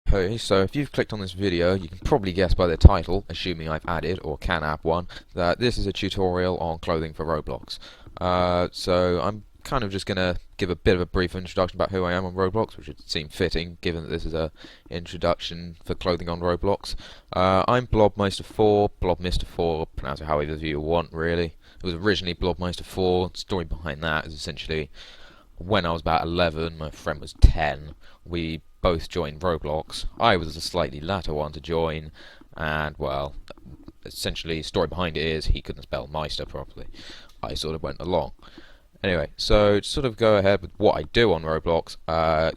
Hey, so if you've clicked on this video, you can probably guess by the title, assuming I've added or can add one, that this is a tutorial on clothing for Roblox. So I'm kind of just going to give a bit of a brief introduction about who I am on Roblox, which would seem fitting given that this is a introduction for clothing on Roblox. I'm Blobmeister4, Blobmister4, pronounce it however you want really. It was originally Blobmeister4. The story behind that is essentially when I was about 11, my friend was 10, we both joined Roblox. I was the slightly latter one to join, and well, essentially, story behind it is he couldn't spell Meister properly. I sort of went along. Anyway, so to sort of go ahead with what I do on Roblox,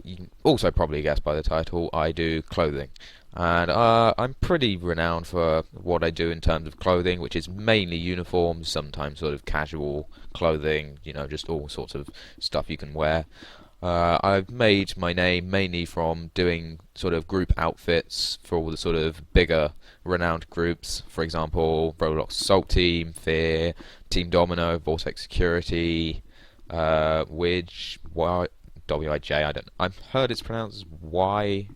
you can also probably guess by the title, I do clothing. And I'm pretty renowned for what I do in terms of clothing, which is mainly uniforms, sometimes sort of casual clothing, you know, just all sorts of stuff you can wear. I've made my name mainly from doing sort of group outfits for all the sort of bigger renowned groups. For example, Roblox Assault Team, Fear, Team Domino, Vortex Security, Widge, WIJ, I've heard it's pronounced as Y.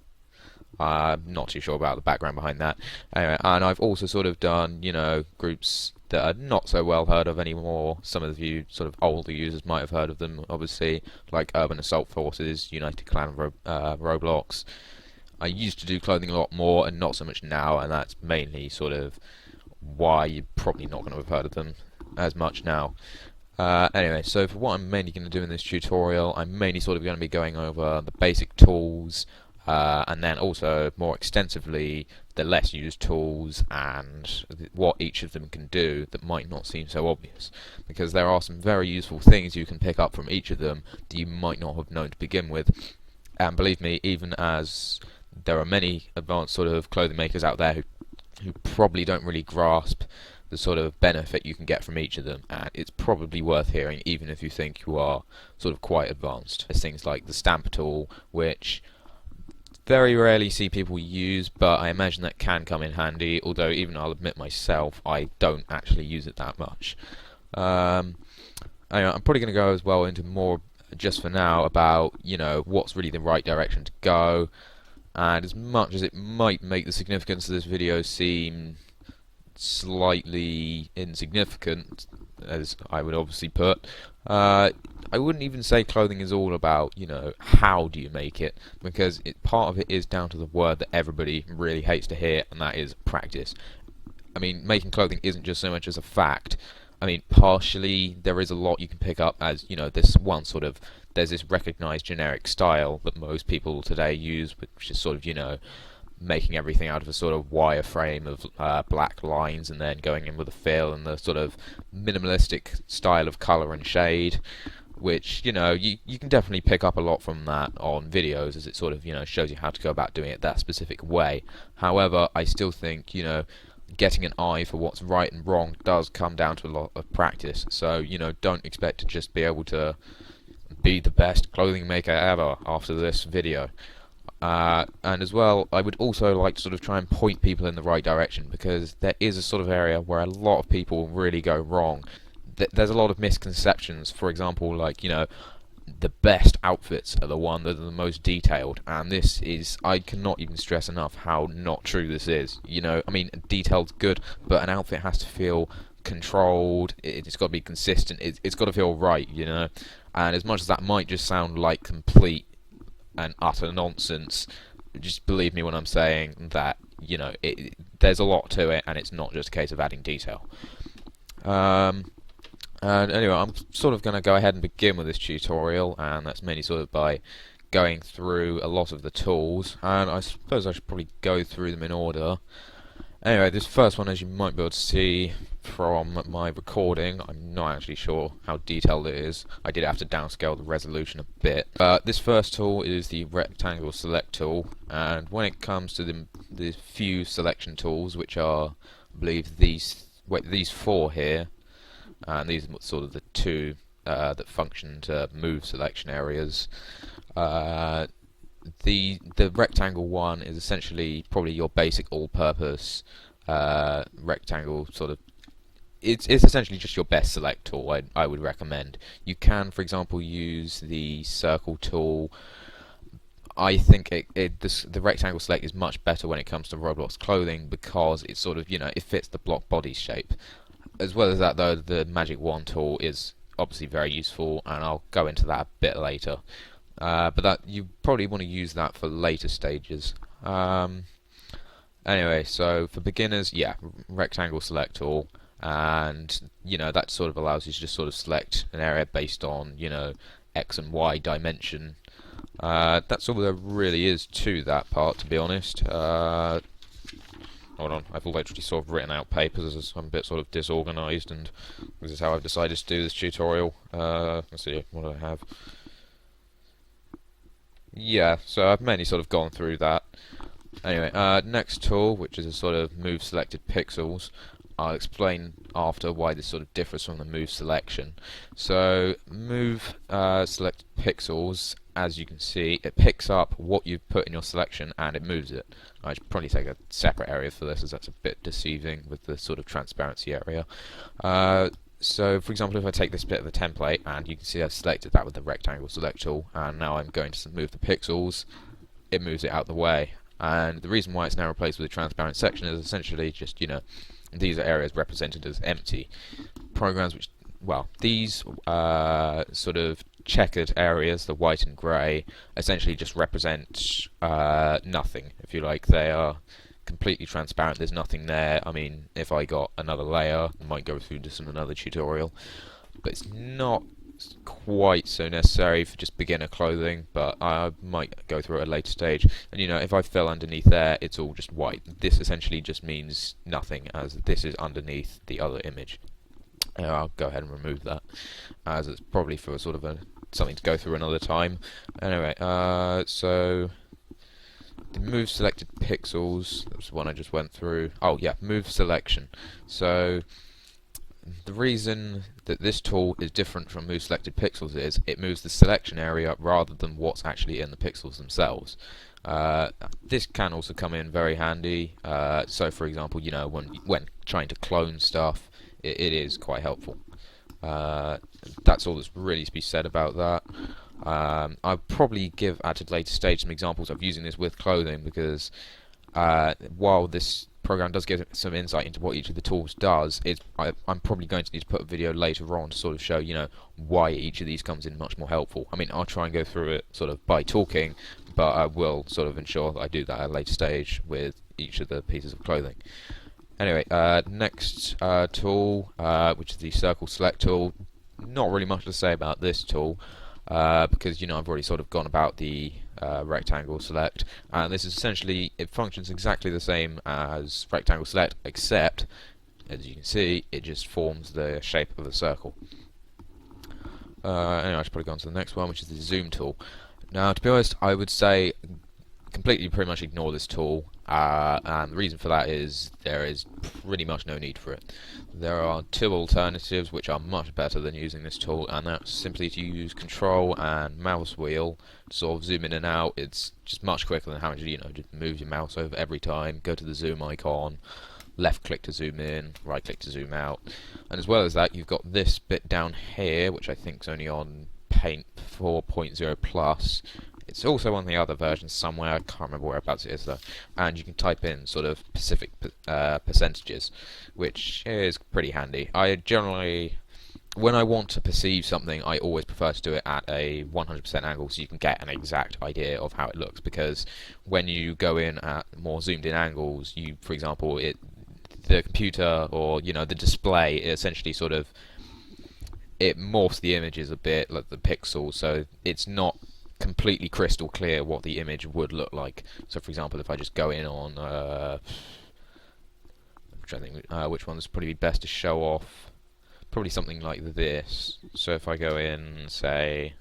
I'm not too sure about the background behind that. Anyway, and I've also sort of done, you know, groups that are not so well heard of anymore. Some of you sort of older users might have heard of them, obviously, like Urban Assault Forces, United Clan Roblox. I used to do clothing a lot more and not so much now, and that's mainly sort of why you're probably not going to have heard of them as much now. Anyway, so for what I'm mainly going to do in this tutorial, I'm mainly sort of going to be going over the basic tools, and then also more extensively the less used tools and what each of them can do that might not seem so obvious, because there are some very useful things you can pick up from each of them that you might not have known to begin with. And believe me, even as there are many advanced sort of clothing makers out there who probably don't really grasp the sort of benefit you can get from each of them, and it's probably worth hearing even if you think you are sort of quite advanced. There's things like the stamp tool, which very rarely see people use, but I imagine that can come in handy, although even I'll admit myself, I don't actually use it that much. Anyway, I'm probably going to go as well into more, just for now, about, you know, what's really the right direction to go, and as much as it might make the significance of this video seem slightly insignificant, as I would obviously put, I wouldn't even say clothing is all about, you know, how do you make it, because part of it is down to the word that everybody really hates to hear, and that is practice. I mean, making clothing isn't just so much as a fact. I mean, partially there is a lot you can pick up, as, you know, this one sort of, there's this recognized generic style that most people today use, which is sort of, you know, making everything out of a sort of wireframe of black lines and then going in with a fill and the sort of minimalistic style of color and shade, which, you know, you can definitely pick up a lot from that on videos, as it sort of, you know, shows you how to go about doing it that specific way. However, I still think, you know, getting an eye for what's right and wrong does come down to a lot of practice. So, you know, don't expect to just be able to be the best clothing maker ever after this video. And as well, I would also like to sort of try and point people in the right direction, because there is a sort of area where a lot of people really go wrong. There's a lot of misconceptions. For example, like, you know, the best outfits are the one that are the most detailed, and this is, I cannot even stress enough how not true this is. You know, I mean, detailed's good, but an outfit has to feel controlled, it's got to be consistent, it's got to feel right, you know. And as much as that might just sound like complete and utter nonsense, just believe me when I'm saying that, you know, there's a lot to it, and it's not just a case of adding detail. And anyway, I'm sort of going to go ahead and begin with this tutorial, and that's mainly sort of by going through a lot of the tools, and I suppose I should probably go through them in order. Anyway, this first one, as you might be able to see from my recording, I'm not actually sure how detailed it is. I did have to downscale the resolution a bit. This first tool is the rectangle select tool, and when it comes to the few selection tools, which are, I believe, these four here, and these are sort of the two that function to move selection areas. The rectangle one is essentially probably your basic all-purpose rectangle sort of. It's essentially just your best select tool. I would recommend. You can, for example, use the circle tool. I think the rectangle select is much better when it comes to Roblox clothing because it sort of, it fits the block body shape. As well as that, though, the magic wand tool is obviously very useful, and I'll go into that a bit later. But that you probably want to use that for later stages. Anyway, so for beginners, yeah, rectangle select tool, and that sort of allows you to just sort of select an area based on X and Y dimension. That's all there really is to that part, to be honest. Hold on, I've literally sort of written out papers as I'm a bit sort of disorganised, and this is how I've decided to do this tutorial. Let's see, what do I have? Yeah, so I've mainly sort of gone through that. Anyway, next tool, which is a sort of move selected pixels. I'll explain after why this sort of differs from the move selection. So, move selected pixels, as you can see, it picks up what you've put in your selection and it moves it. I should probably take a separate area for this, as that's a bit deceiving with the sort of transparency area. So, for example, if I take this bit of the template, and you can see I've selected that with the rectangle select tool, and now I'm going to move the pixels, it moves it out the way. And the reason why it's now replaced with a transparent section is essentially just, these are areas represented as empty. Programs which, well, these sort of checkered areas, the white and grey, essentially just represent nothing, if you like. They are completely transparent, there's nothing there. I mean, if I got another layer, I might go through this in another tutorial, but it's not quite so necessary for just beginner clothing, but I might go through it at a later stage. And if I fill underneath there, it's all just white. This essentially just means nothing, as this is underneath the other image. I'll go ahead and remove that, as it's probably for sort of something to go through another time. Anyway, so the move selected pixels, that was the one I just went through. Oh yeah, move selection. So the reason that this tool is different from move selected pixels is it moves the selection area rather than what's actually in the pixels themselves. This can also come in very handy. So for example, when trying to clone stuff, it is quite helpful. That's all that's really to be said about that. I'll probably give at a later stage some examples of using this with clothing, because while this program does give some insight into what each of the tools does, I'm probably going to need to put a video later on to sort of show why each of these comes in much more helpful. I mean, I'll try and go through it sort of by talking, but I will sort of ensure that I do that at a later stage with each of the pieces of clothing. Anyway, next tool, which is the circle select tool. Not really much to say about this tool, because I've already sort of gone about the rectangle select, and this is essentially, it functions exactly the same as rectangle select, except as you can see it just forms the shape of a circle. Anyway, I should probably go on to the next one, which is the zoom tool. Now, to be honest, I would say completely pretty much ignore this tool, and the reason for that is there is pretty much no need for it. There are two alternatives which are much better than using this tool, and that's simply to use control and mouse wheel to sort of zoom in and out. It's just much quicker than having to just move your mouse over every time, go to the zoom icon, left click to zoom in, right click to zoom out. And as well as that, you've got this bit down here, which I think is only on Paint 4.0 plus. It's also on the other version somewhere, I can't remember whereabouts it is though, and you can type in sort of specific percentages, which is pretty handy. I generally, when I want to perceive something, I always prefer to do it at a 100% angle so you can get an exact idea of how it looks, because when you go in at more zoomed in angles, for example, the computer or the display, it essentially sort of, it morphs the images a bit, like the pixels, so it's not completely crystal clear what the image would look like. So for example, if I just go in on I'm trying to think which one's probably best to show off, probably something like this. So if I go in, say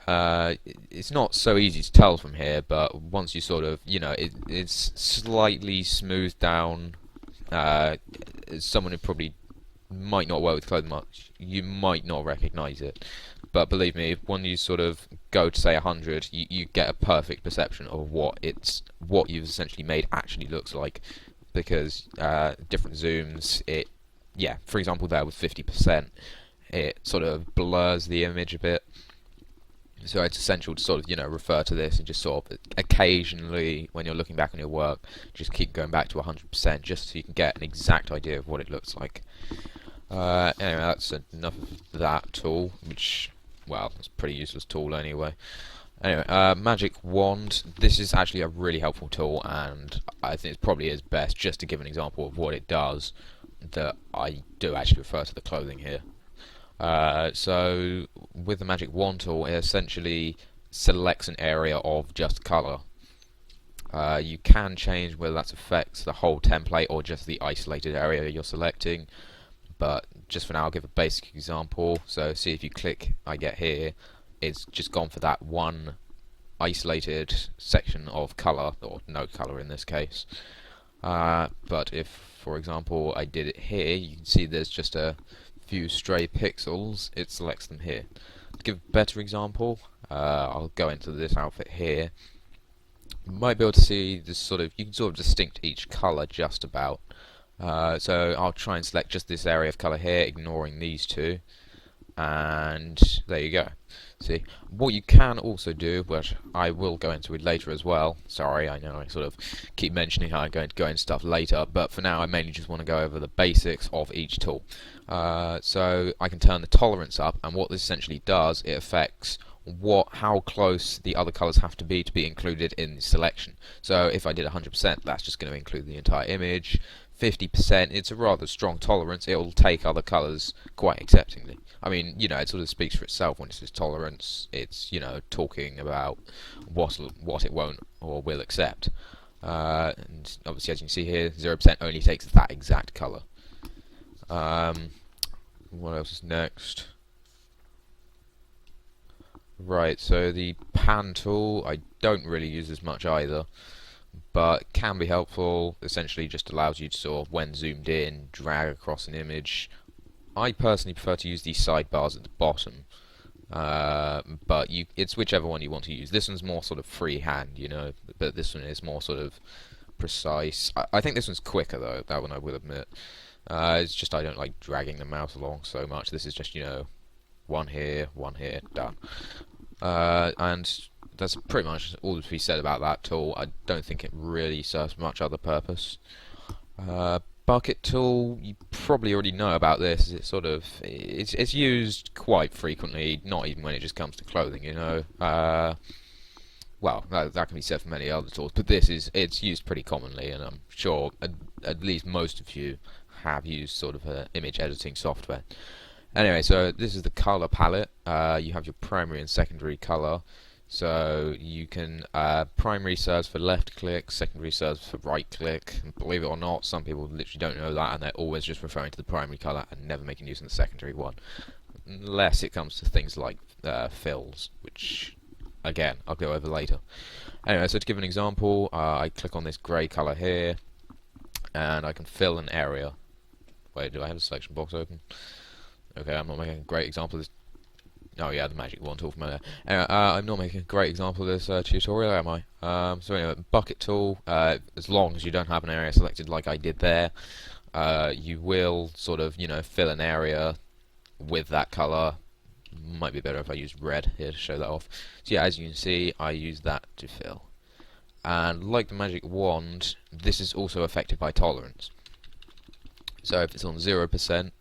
it's not so easy to tell from here, but once you sort of it's slightly smoothed down. Someone who probably might not work with clothing much, you might not recognise it, but believe me, when you sort of go to say 100, you get a perfect perception of what you've essentially made actually looks like, because different zooms, for example there with 50%, it sort of blurs the image a bit, So it's essential to sort of, refer to this and just sort of occasionally, when you're looking back on your work, just keep going back to 100% just so you can get an exact idea of what it looks like. Anyway, that's enough of that tool, which, well, it's a pretty useless tool anyway. Anyway, Magic Wand. This is actually a really helpful tool, and I think it probably is best just to give an example of what it does, that I do actually refer to the clothing here. So with the Magic Wand tool, it essentially selects an area of just colour. You can change whether that affects the whole template or just the isolated area you're selecting, but just for now I'll give a basic example. So see, if you click I get here, it's just gone for that one isolated section of colour, or no colour in this case. But if, for example, I did it here, you can see there's just a few stray pixels. It selects them here. To give a better example, I'll go into this outfit here. You might be able to see this you can sort of distinct each colour just about. So I'll try and select just this area of colour here, ignoring these two, and there you go. See, what you can also do, which I will go into it later as well. Sorry, I know I sort of keep mentioning how I'm going to go into stuff later, but for now I mainly just want to go over the basics of each tool. So I can turn the tolerance up, and what this essentially does, it affects how close the other colours have to be included in the selection. So if I did 100%, that's just going to include the entire image. 50%, it's a rather strong tolerance. It will take other colours quite acceptingly. I mean, it sort of speaks for itself when it says tolerance. It's, talking about what it won't or will accept. And obviously, as you can see here, 0% only takes that exact colour. What else is next? Right, so the pan tool, I don't really use as much either, but can be helpful. Essentially just allows you to sort of, when zoomed in, drag across an image. I personally prefer to use these sidebars at the bottom, but it's whichever one you want to use. This one's more sort of freehand, but this one is more sort of precise. I think this one's quicker though, that one I will admit. It's just I don't like dragging the mouse along so much. This is just, one here, done. And that's pretty much all to be said about that tool. I don't think it really serves much other purpose. Bucket tool, you probably already know about this. It's used quite frequently, not even when it just comes to clothing, well, that can be said for many other tools, but it's used pretty commonly, and I'm sure at least most of you have used sort of image editing software. Anyway, so this is the color palette. You have your primary and secondary color. So you can primary serves for left click, secondary serves for right click. And believe it or not, some people literally don't know that, and they're always just referring to the primary color and never making use of the secondary one, unless it comes to things like fills, which again I'll go over later. Anyway, so to give an example, I click on this grey color here, and I can fill an area. Wait, do I have a selection box open? Okay, I'm not making a great example of this. Oh yeah, the Magic Wand tool from earlier. Anyway, I'm not making a great example of this tutorial, am I? So anyway, bucket tool, as long as you don't have an area selected like I did there, you will sort of, fill an area with that colour. Might be better if I used red here to show that off. So yeah, as you can see, I use that to fill. And like the Magic Wand, this is also affected by tolerance. So if it's on 0%,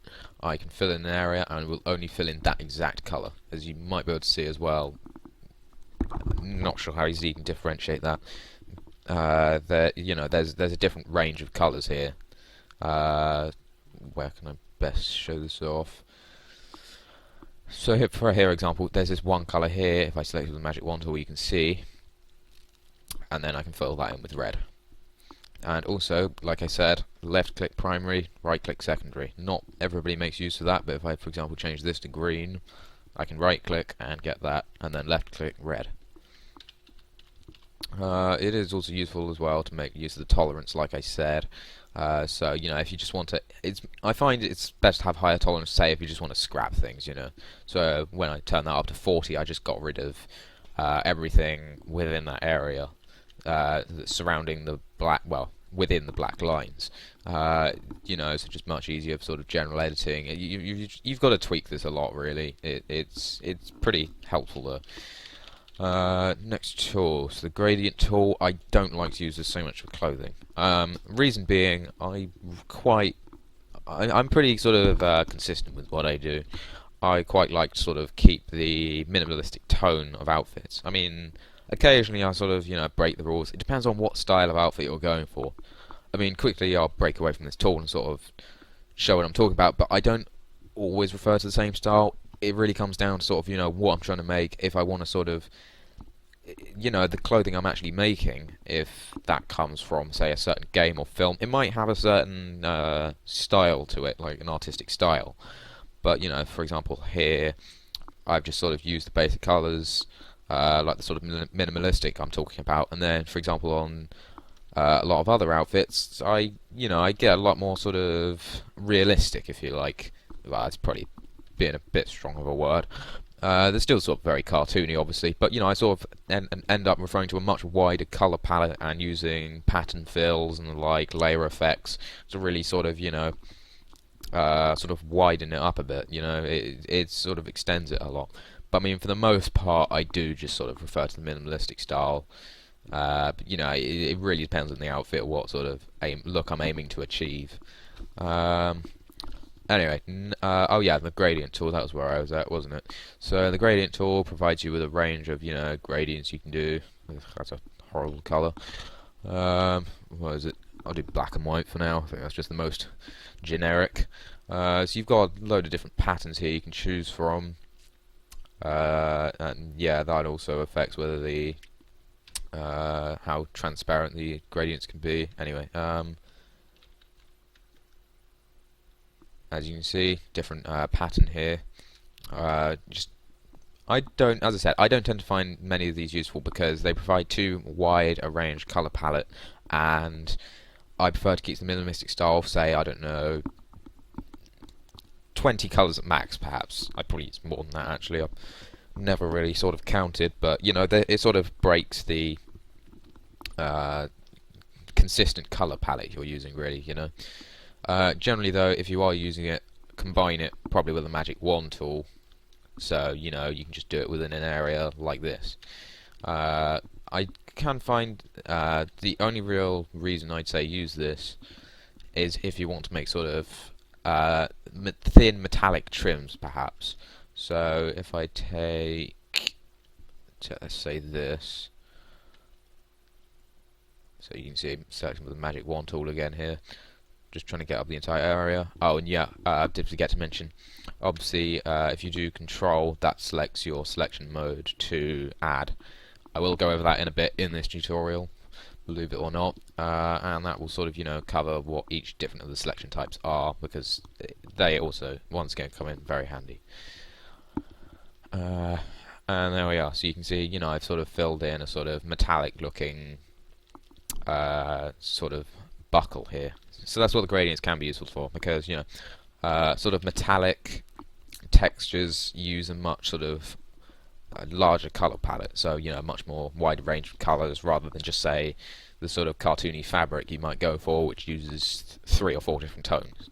I can fill in an area and will only fill in that exact colour, as you might be able to see as well. Not sure how easily you can differentiate that. There's a different range of colours here. Where can I best show this off? So for here example, there's this one colour here. If I select the Magic Wand tool, you can see, and then I can fill that in with red. And also, like I said, left click primary, right click secondary. Not everybody makes use of that, but if I, for example, change this to green, I can right click and get that, and then left click red. It is also useful as well to make use of the tolerance, like I said. So if you just want to, I find it's best to have higher tolerance. Say if you just want to scrap things, So when I turn that up to 40, I just got rid of everything within that area. Surrounding the black, within the black lines, so just much easier for sort of general editing. You've got to tweak this a lot, really. It's pretty helpful though. Next tool, so the gradient tool. I don't like to use this so much for clothing. Reason being, I'm pretty sort of consistent with what I do. I quite like to sort of keep the minimalistic tone of outfits. I mean, occasionally I sort of, break the rules. It depends on what style of outfit you're going for. I mean, quickly I'll break away from this tool and sort of show what I'm talking about, but I don't always refer to the same style. It really comes down to sort of, what I'm trying to make. If I want to sort of, the clothing I'm actually making, if that comes from, say, a certain game or film, it might have a certain style to it, like an artistic style. But, for example, here, I've just sort of used the basic colours, like the sort of minimalistic I'm talking about, and then, for example, on a lot of other outfits, I get a lot more sort of realistic, if you like. Well, that's probably being a bit strong of a word. They're still sort of very cartoony, obviously, but I sort of end up referring to a much wider color palette and using pattern fills and like layer effects to really sort of sort of widen it up a bit. It sort of extends it a lot. But I mean, for the most part, I do just sort of refer to the minimalistic style. But it really depends on the outfit, what sort of look I'm aiming to achieve. Anyway, oh yeah, the gradient tool, that was where I was at, wasn't it? So the gradient tool provides you with a range of, gradients you can do. Ugh, that's a horrible colour. What is it? I'll do black and white for now. I think that's just the most generic. So you've got a load of different patterns here you can choose from. And yeah, that also affects whether the how transparent the gradients can be. Anyway, as you can see, different pattern here. As I said, I don't tend to find many of these useful because they provide too wide a range color palette, and I prefer to keep the minimalistic style. Say, I don't know, 20 colors at max, perhaps. I probably use more than that actually. I've never really sort of counted, but it sort of breaks the consistent color palette you're using, really. Generally, though, if you are using it, combine it probably with a magic wand tool, so you can just do it within an area like this. I can find the only real reason I'd say use this is if you want to make sort of thin metallic trims, perhaps. So if I take, let's say this, so you can see selecting with the magic wand tool again here. Just trying to get up the entire area. Oh, and yeah, I did forget to mention, obviously, if you do control, that selects your selection mode to add. I will go over that in a bit in this tutorial, believe it or not, and that will sort of, cover what each different of the selection types are, because they also, once again, come in very handy. And there we are. So you can see, I've sort of filled in a sort of metallic looking sort of buckle here. So that's what the gradients can be useful for, because sort of metallic textures use a much sort of larger color palette, so a much more wide range of colors rather than just say the sort of cartoony fabric you might go for, which uses 3 or 4 different tones.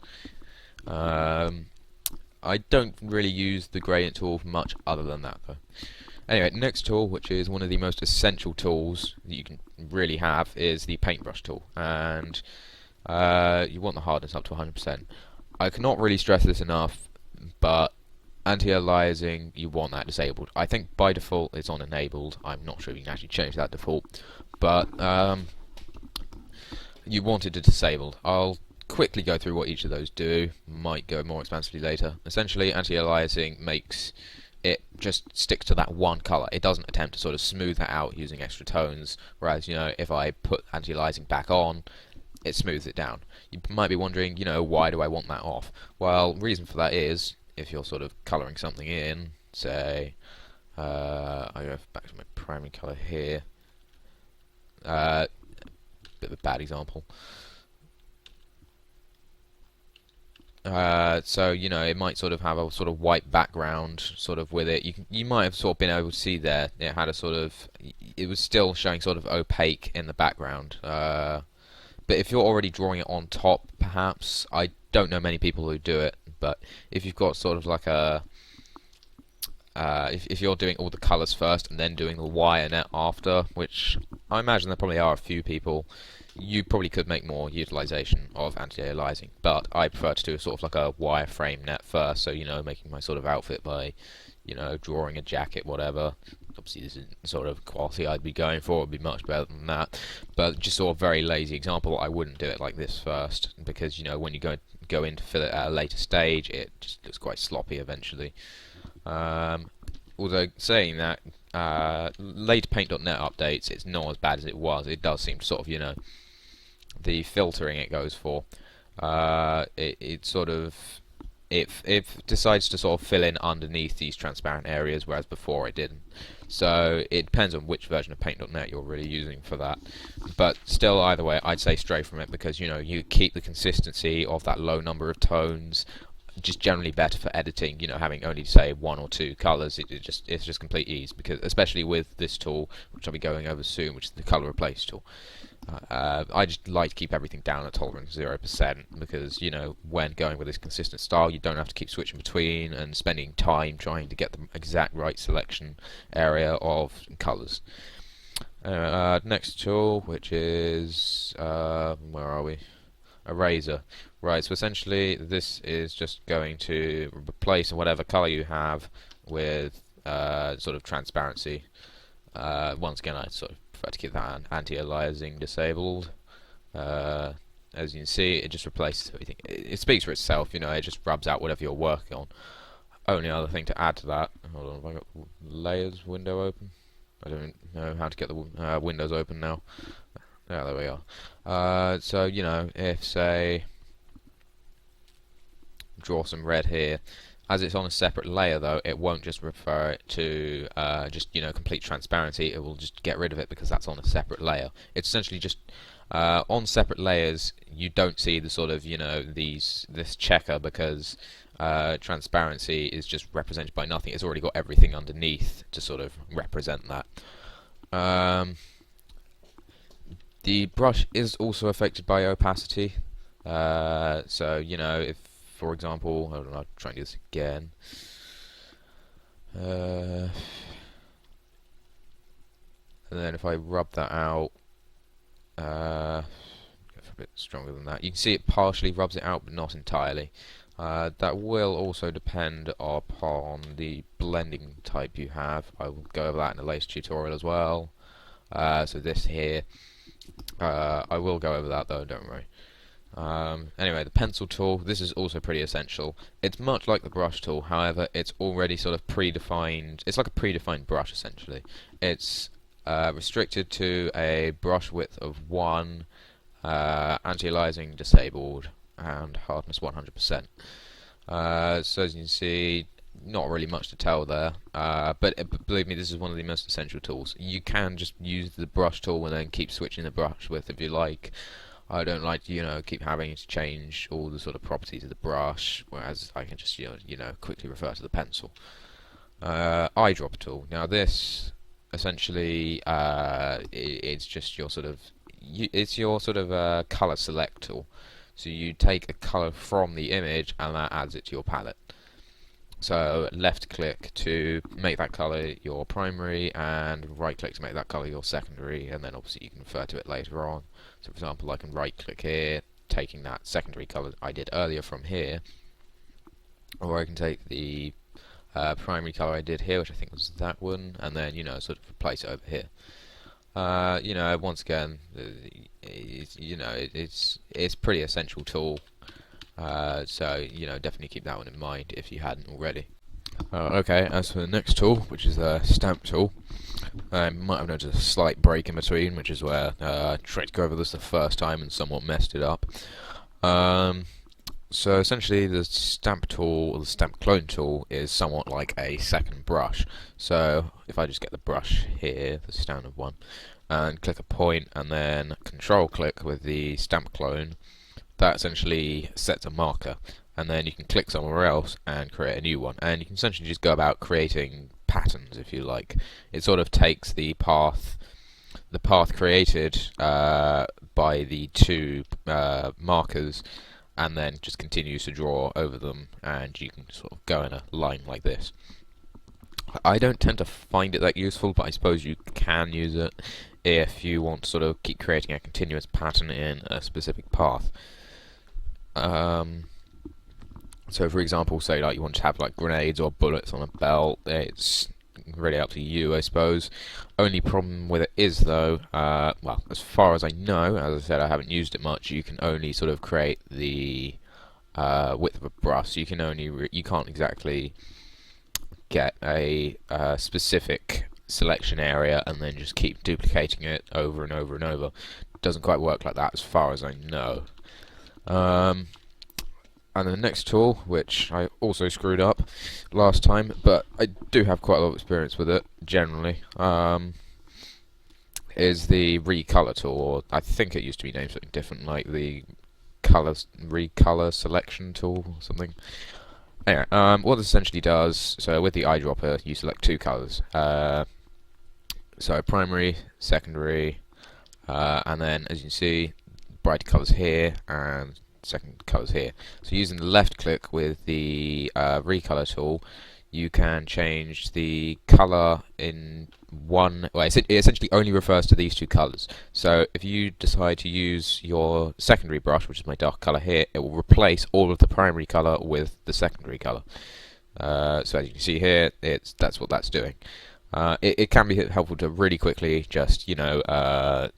I don't really use the gradient tool for much other than that, though. Anyway, next tool, which is one of the most essential tools that you can really have, is the paintbrush tool, and you want the hardness up to 100%. I cannot really stress this enough, but anti-aliasing, you want that disabled. I think by default it's on enabled. I'm not sure you can actually change that default, but you want it to disabled. I'll quickly go through what each of those do. Might go more expansively later. Essentially, anti-aliasing makes it just sticks to that one color. It doesn't attempt to sort of smooth that out using extra tones, whereas if I put anti-aliasing back on, it smooths it down. You might be wondering, why do I want that off? Well, reason for that is, if you're sort of colouring something in, say, I go back to my primary colour here, bit of a bad example. So it might sort of have a sort of white background sort of with it. You might have sort of been able to see there it had a sort of, it was still showing sort of opaque in the background. But if you're already drawing it on top, perhaps, I don't know many people who do it, but if you've got sort of like a if you're doing all the colours first and then doing the wire net after, which I imagine there probably are a few people, you probably could make more utilization of anti-aliasing, but I prefer to do sort of like a wireframe net first, so making my sort of outfit by drawing a jacket, whatever. Obviously this isn't the sort of quality I'd be going for, it would be much better than that, but just sort of very lazy example, I wouldn't do it like this first, because when you go in to fill it at a later stage, it just looks quite sloppy eventually. Although saying that, later paint.net updates, it's not as bad as it was. It does seem to sort of, the filtering it goes for, it sort of, it decides to sort of fill in underneath these transparent areas, whereas before it didn't. So it depends on which version of paint.net you're really using for that. But still, either way, I'd say stray from it, because you keep the consistency of that low number of tones. Just generally better for editing, having only say 1 or 2 colors. It's just complete ease, because especially with this tool, which I'll be going over soon, which is the color replace tool. I just like to keep everything down at tolerance 0%, because when going with this consistent style, you don't have to keep switching between and spending time trying to get the exact right selection area of colors. Next tool, which is where are we? Eraser. Right, so essentially this is just going to replace whatever color you have with sort of transparency. Once again, I sort of prefer to keep that anti-aliasing disabled. As you can see, it just replaces everything. It speaks for itself, it just rubs out whatever you're working on. Only other thing to add to that, hold on, have I got layers window open? I don't know how to get the windows open now. Yeah, there we are. So, if, say, draw some red here, as it's on a separate layer though, it won't just refer it to just complete transparency. It will just get rid of it because that's on a separate layer. It's essentially just on separate layers. You don't see the sort of this checker, because transparency is just represented by nothing. It's already got everything underneath to sort of represent that. The brush is also affected by opacity. So if, for example, hold on, I'll try and do this again. And then if I rub that out, go for a bit stronger than that. You can see it partially rubs it out, but not entirely. That will also depend upon the blending type you have. I will go over that in a later tutorial as well. So this here, I will go over that though, don't worry. Anyway, the pencil tool, this is also pretty essential. It's much like the brush tool, however, it's already sort of predefined. It's like a predefined brush, essentially. It's restricted to a brush width of 1, anti-aliasing disabled, and hardness 100%. So as you can see, not really much to tell there, but believe me, this is one of the most essential tools. You can just use the brush tool and then keep switching the brush width if you like. I don't like to, keep having to change all the sort of properties of the brush, whereas I can just, quickly refer to the pencil. Eyedropper tool. Now this, essentially, it's just your sort of, it's your sort of color select tool. So you take a color from the image and that adds it to your palette. So left click to make that color your primary, and right click to make that color your secondary, and then obviously you can refer to it later on. So for example, I can right click here, taking that secondary color I did earlier from here, or I can take the primary color I did here, which I think was that one, and then sort of replace it over here. Once again, it's pretty essential tool. So definitely keep that one in mind if you hadn't already. Okay, as for the next tool, which is the stamp tool, I might have noticed a slight break in between, which is where I tried to go over this the first time and somewhat messed it up. So essentially the stamp tool, or the stamp clone tool, is somewhat like a second brush. So if I just get the brush here, the standard one, and click a point and then control click with the stamp clone, that essentially sets a marker, and then you can click somewhere else and create a new one, and you can essentially just go about creating patterns if you like. It sort of takes the path created by the two markers, and then just continues to draw over them, and you can sort of go in a line like this. I don't tend to find it that useful, but I suppose you can use it if you want to sort of keep creating a continuous pattern in a specific path. So for example, say like you want to have like grenades or bullets on a belt, it's really up to you, I suppose. Only problem with it is though, well, as far as I know, as I said, I haven't used it much, you can only sort of create the width of a brush. So you can only you can't exactly get a specific selection area and then just keep duplicating it over and over and over. It doesn't quite work like that as far as I know. And the next tool, which I also screwed up last time, but I do have quite a lot of experience with it, generally, is the recolor tool, or I think it used to be named something different, like the recolor selection tool or something. Anyway, what this essentially does, so with the eyedropper, you select two colors. So primary, secondary, and then as you can see, brighter colors here, and second colors here. So using the left click with the recolor tool, you can change the color in one. Well, it essentially only refers to these two colors. So if you decide to use your secondary brush, which is my dark color here, it will replace all of the primary color with the secondary color. So as you can see here, that's what that's doing. It can be helpful to really quickly just edit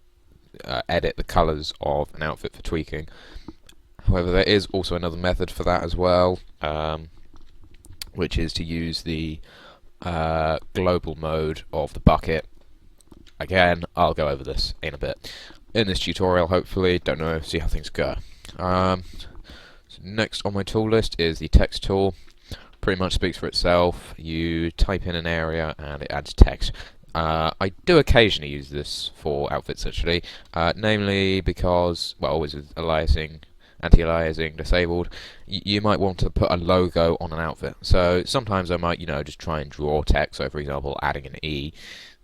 the colors of an outfit for tweaking. However, there is also another method for that as well, which is to use the global mode of the bucket. Again, I'll go over this in a bit in this tutorial, hopefully. Don't know, see how things go. So next on my tool list is the text tool. Pretty much speaks for itself. You type in an area and it adds text. I do occasionally use this for outfits actually, namely because, well, always with aliasing, anti-aliasing disabled, you might want to put a logo on an outfit. So sometimes I might, just try and draw text, so for example adding an E,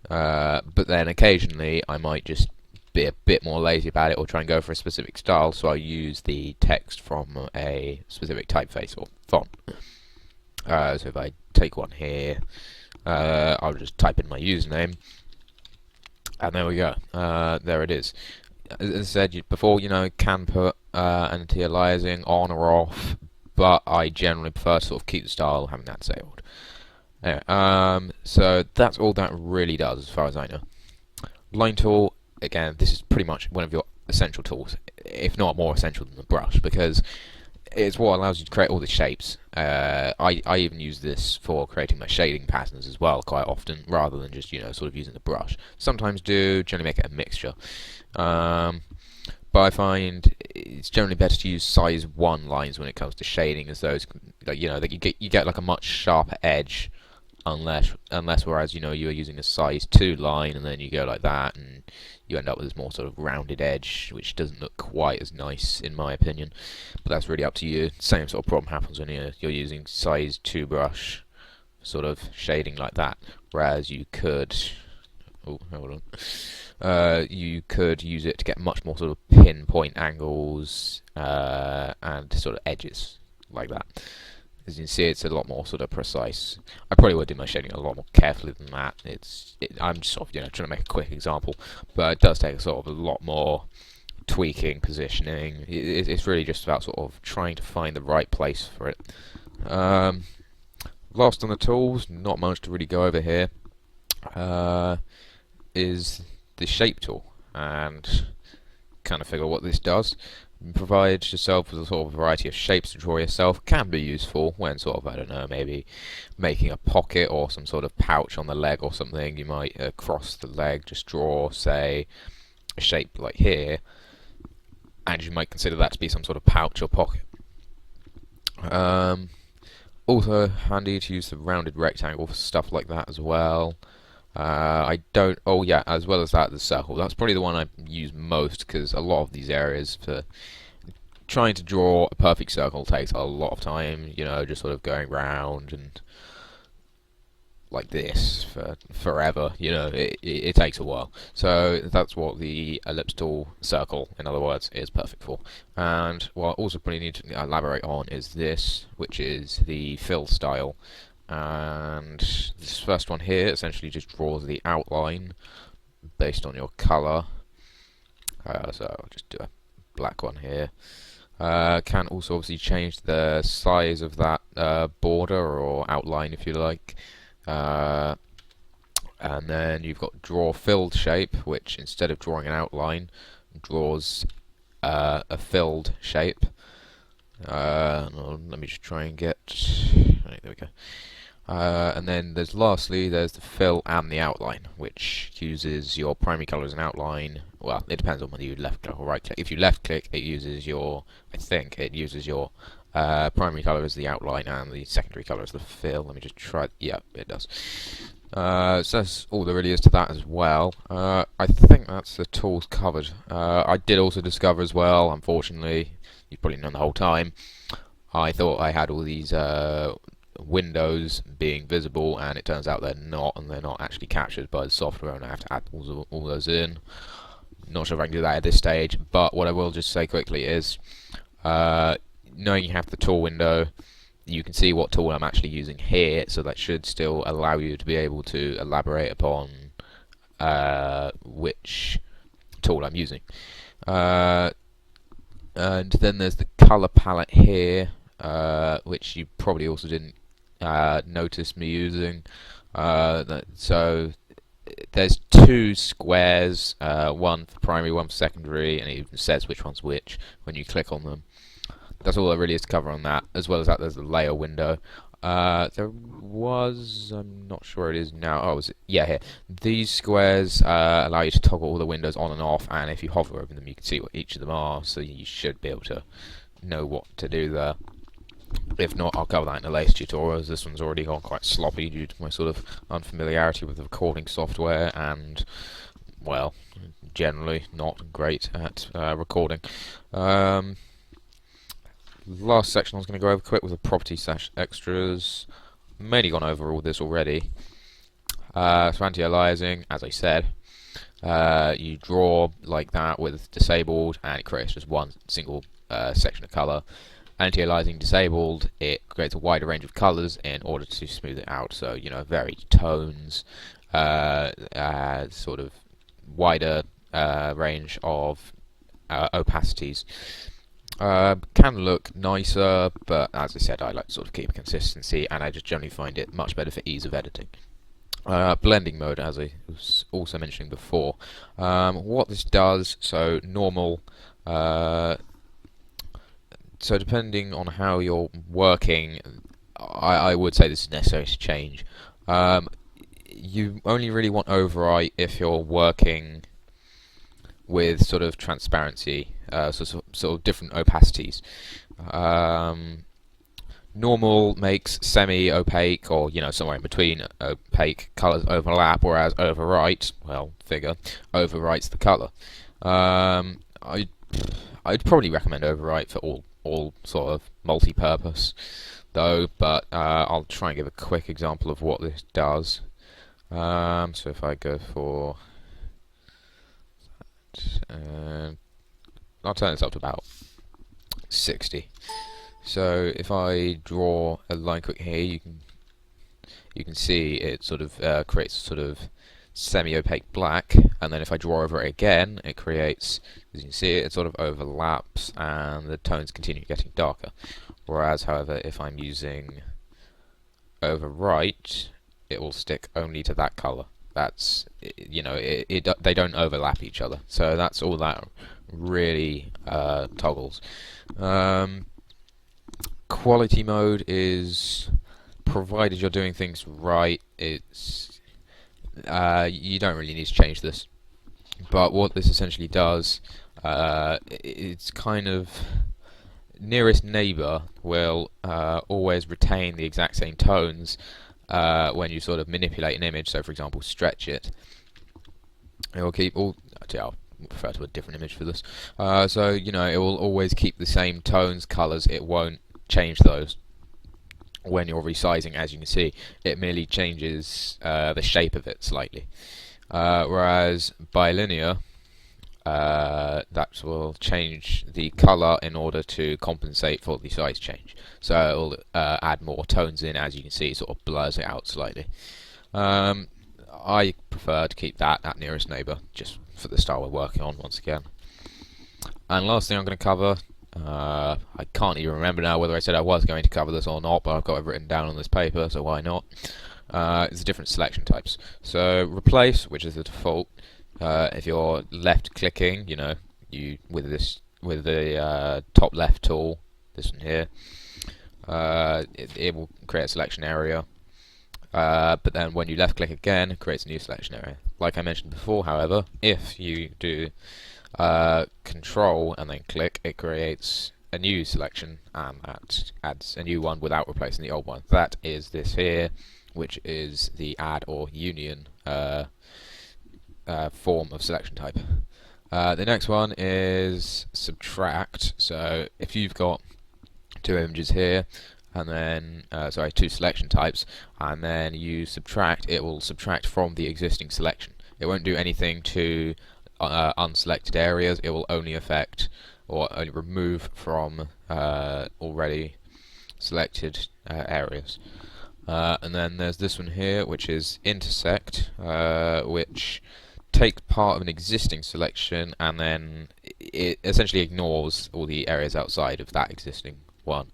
but then occasionally I might just be a bit more lazy about it or try and go for a specific style, so I use the text from a specific typeface or font. So if I take one here, I'll just type in my username, and there we go. There it is. As I said before, can put anti-aliasing on or off, but I generally prefer to sort of keep the style having that disabled. Anyway, so that's all that really does as far as I know. Line tool, again, this is pretty much one of your essential tools, if not more essential than the brush, because it's what allows you to create all the shapes. I even use this for creating my shading patterns as well quite often, rather than just sort of using the brush. Sometimes generally make it a mixture. But I find it's generally better to use size 1 lines when it comes to shading, as those, that you get like a much sharper edge, unless whereas you're using a size 2 line and then you go like that and you end up with this more sort of rounded edge, which doesn't look quite as nice in my opinion. But that's really up to you. Same sort of problem happens when you're using size 2 brush sort of shading like that, whereas you could you could use it to get much more sort of pinpoint angles and sort of edges like that. As you can see, it's a lot more sort of precise. I probably would do my shading a lot more carefully than that. I'm just sort of trying to make a quick example, but it does take sort of a lot more tweaking, positioning. It's really just about sort of trying to find the right place for it. Last on the tools, not much to really go over here, is the shape tool, and kind of figure what this does. Provides yourself with a sort of variety of shapes to draw yourself. Can be useful when sort of, I don't know, maybe making a pocket or some sort of pouch on the leg or something. You might across the leg just draw, say, a shape like here, and you might consider that to be some sort of pouch or pocket. Also handy to use the rounded rectangle for stuff like that as well. As well as that, the circle. That's probably the one I use most, because a lot of these areas, for trying to draw a perfect circle, takes a lot of time, just sort of going round and like this for forever, it takes a while. So that's what the ellipse tool, circle, in other words, is perfect for. And what I also probably need to elaborate on is this, which is the fill style. and this first one here essentially just draws the outline based on your colour. So I'll just do a black one here. Can also obviously change the size of that border or outline if you like. And then you've got draw filled shape, which instead of drawing an outline, draws a filled shape. Let me just try and get. Right, there we go. And then lastly there's the fill and the outline, which uses your primary colour as an outline. Well, it depends on whether you left click or right click. If you left click, it uses your, I think it uses your primary colour as the outline and the secondary colour as the fill. Let me just try. Yeah, it does. So that's all there really is to that as well. I think that's the tools covered. I did also discover as well, unfortunately, you've probably known the whole time, I thought I had all these windows being visible, and it turns out they're not, and they're not actually captured by the software, and I have to add all those in. Not sure if I can do that at this stage, but what I will just say quickly is, knowing you have the tool window, you can see what tool I'm actually using here, so that should still allow you to be able to elaborate upon which tool I'm using. And then there's the color palette here, which you probably also didn't notice me using. So there's two squares, one for primary, one for secondary, and it even says which one's which when you click on them. That's all there really is to cover on that. As well as that, there's the layer window. There was, I'm not sure it is now. Oh, was it? Yeah, here. These squares allow you to toggle all the windows on and off, and if you hover over them, you can see what each of them are. So you should be able to know what to do there. If not, I'll cover that in the latest tutorials. This one's already gone quite sloppy due to my sort of unfamiliarity with the recording software, and well, generally not great at recording. Last section I was going to go over quick was the property/extras. Mainly gone over all this already. So anti-aliasing, as I said, you draw like that with disabled, and it creates just one single section of colour. Anti-aliasing disabled, it creates a wider range of colours in order to smooth it out. So, you know, varied tones, sort of wider range of opacities. Can look nicer, but as I said, I like to sort of keep consistency, and I just generally find it much better for ease of editing. Blending mode, as I was also mentioning before. What this does, so normal, so depending on how you're working, I would say this is necessary to change. You only really want overwrite if you're working with sort of transparency, sort of different opacities. Normal makes semi-opaque, or you know, somewhere in between opaque colours overlap, whereas overwrite, well, overwrites the colour. I'd probably recommend overwrite for all sort of multi-purpose, though. But I'll try and give a quick example of what this does. So if I go for I'll turn this up to about 60. So if I draw a line quick here, you can see it sort of creates sort of semi-opaque black, and then if I draw over it again, it creates, as you can see, it sort of overlaps, and the tones continue getting darker. Whereas, however, if I'm using overwrite, it will stick only to that color. That's, you know, they don't overlap each other. So that's all that really toggles. Quality mode is, provided you're doing things right, it's you don't really need to change this. But what this essentially does, it's kind of nearest neighbor will always retain the exact same tones when you sort of manipulate an image. So for example, stretch it, it will keep all, actually I'll refer to a different image for this. So you know, it will always keep the same tones, colors, it won't change those when you're resizing. As you can see, it merely changes the shape of it slightly. Whereas bilinear, that maps will change the color in order to compensate for the size change. So it will add more tones in. As you can see, it sort of blurs it out slightly. I prefer to keep that at nearest neighbor, just for the style we're working on once again. And last thing I'm going to cover, I can't even remember now whether I said I was going to cover this or not, but I've got it written down on this paper, so why not? It's the different selection types. So replace, which is the default. If you're left clicking, you with the top left tool, this one here, it will create a selection area. But then when you left click again, it creates a new selection area. Like I mentioned before, however, if you do control and then click, it creates a new selection and that adds a new one without replacing the old one. That is this here, which is the add or union form of selection type. The next one is subtract. So if you've got two images here, and then two selection types, and then you subtract, it will subtract from the existing selection. It won't do anything to unselected areas. It will only affect or only remove from already selected areas. And then there's this one here, which is intersect, which takes part of an existing selection and then it essentially ignores all the areas outside of that existing one.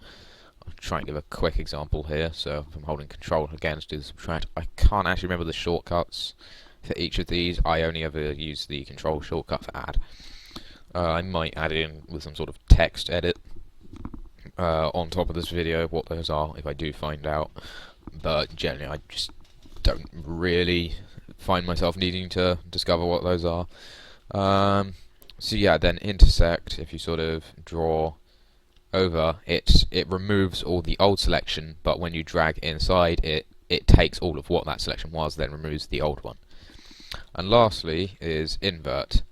I'll try and give a quick example here. So if I'm holding control again to do the subtract, I can't actually remember the shortcuts for each of these. I only ever use the control shortcut for add. I might add in with some sort of text edit on top of this video what those are if I do find out, but generally I just don't really find myself needing to discover what those are. So yeah, then intersect, if you sort of draw over it, it removes all the old selection, but when you drag inside it takes all of what that selection was, then removes the old one. And lastly is invert.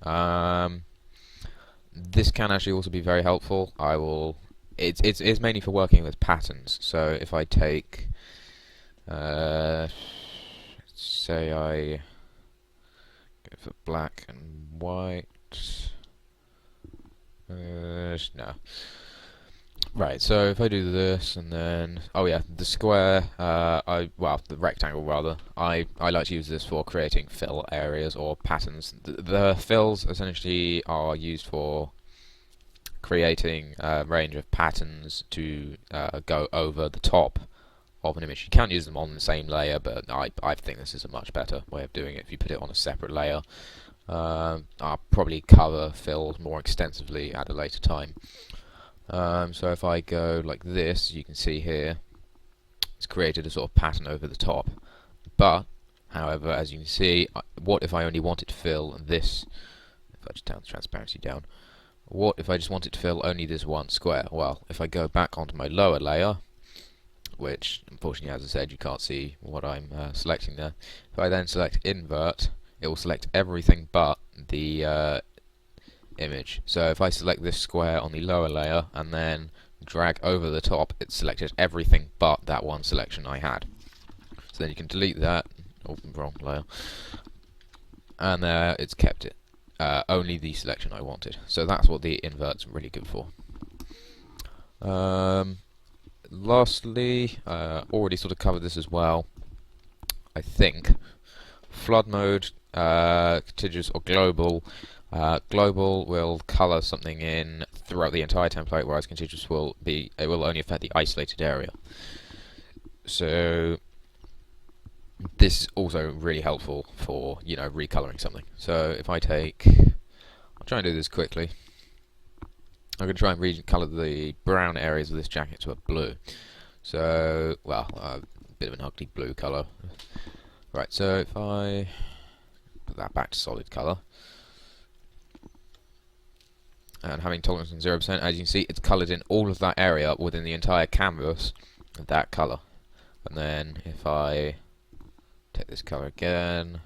This can actually also be very helpful. It's mainly for working with patterns. So if I take say I go for black and white, no. Right, so if I do this and then, oh yeah, the square, the rectangle rather, I like to use this for creating fill areas or patterns. The fills essentially are used for creating a range of patterns to go over the top of an image. You can use them on the same layer, but I think this is a much better way of doing it if you put it on a separate layer. I'll probably cover fills more extensively at a later time. So if I go like this, you can see here it's created a sort of pattern over the top. But, however, as you can see, what if I only wanted to fill this? If I just turn the transparency down, what if I just wanted to fill only this one square? Well, if I go back onto my lower layer, which unfortunately, as I said, you can't see what I'm selecting there. If I then select invert, it will select everything but the image. So if I select this square on the lower layer and then drag over the top, it selected everything but that one selection I had. So then you can delete that, wrong layer, and it's kept it only the selection I wanted. So that's what the invert's really good for. Lastly, already sort of covered this as well, I think. Flood mode, contiguous or global. Global will color something in throughout the entire template, whereas contiguous will only affect the isolated area. So this is also really helpful for recoloring something. So if I I'll try and do this quickly. I'm going to try and recolor the brown areas of this jacket to a blue. So a bit of an ugly blue color. Right. So if I put that back to solid color. And having tolerance on 0%, as you can see, it's coloured in all of that area within the entire canvas of that colour. And then if I take this colour again,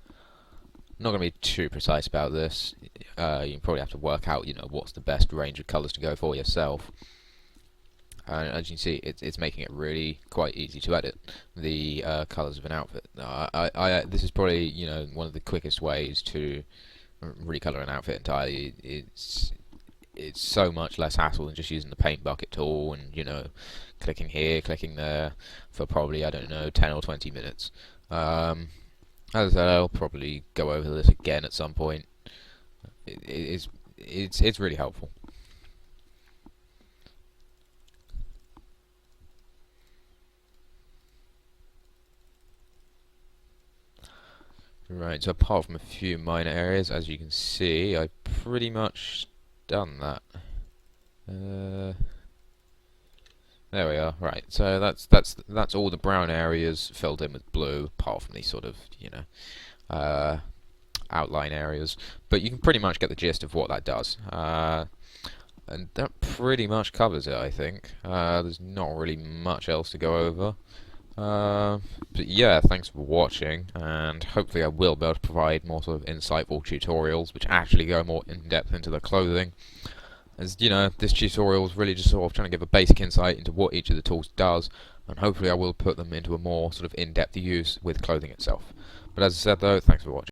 I'm not going to be too precise about this. You probably have to work out, what's the best range of colours to go for yourself. And as you can see, it's making it really quite easy to edit the colours of an outfit. This is probably one of the quickest ways to recolor an outfit entirely, it's so much less hassle than just using the paint bucket tool and, you know, clicking here, clicking there for probably, I don't know, 10 or 20 minutes. As I said, I'll probably go over this again at some point. It's really helpful. Right, so apart from a few minor areas, as you can see, I've pretty much done that. There we are. Right, so that's all the brown areas filled in with blue, apart from these sort of, you know, outline areas. But you can pretty much get the gist of what that does. And that pretty much covers it, I think. There's not really much else to go over. But yeah, thanks for watching, and hopefully I will be able to provide more sort of insightful tutorials which actually go more in depth into the clothing. As you know, this tutorial is really just sort of trying to give a basic insight into what each of the tools does, and hopefully I will put them into a more sort of in-depth use with clothing itself. But as I said though, thanks for watching.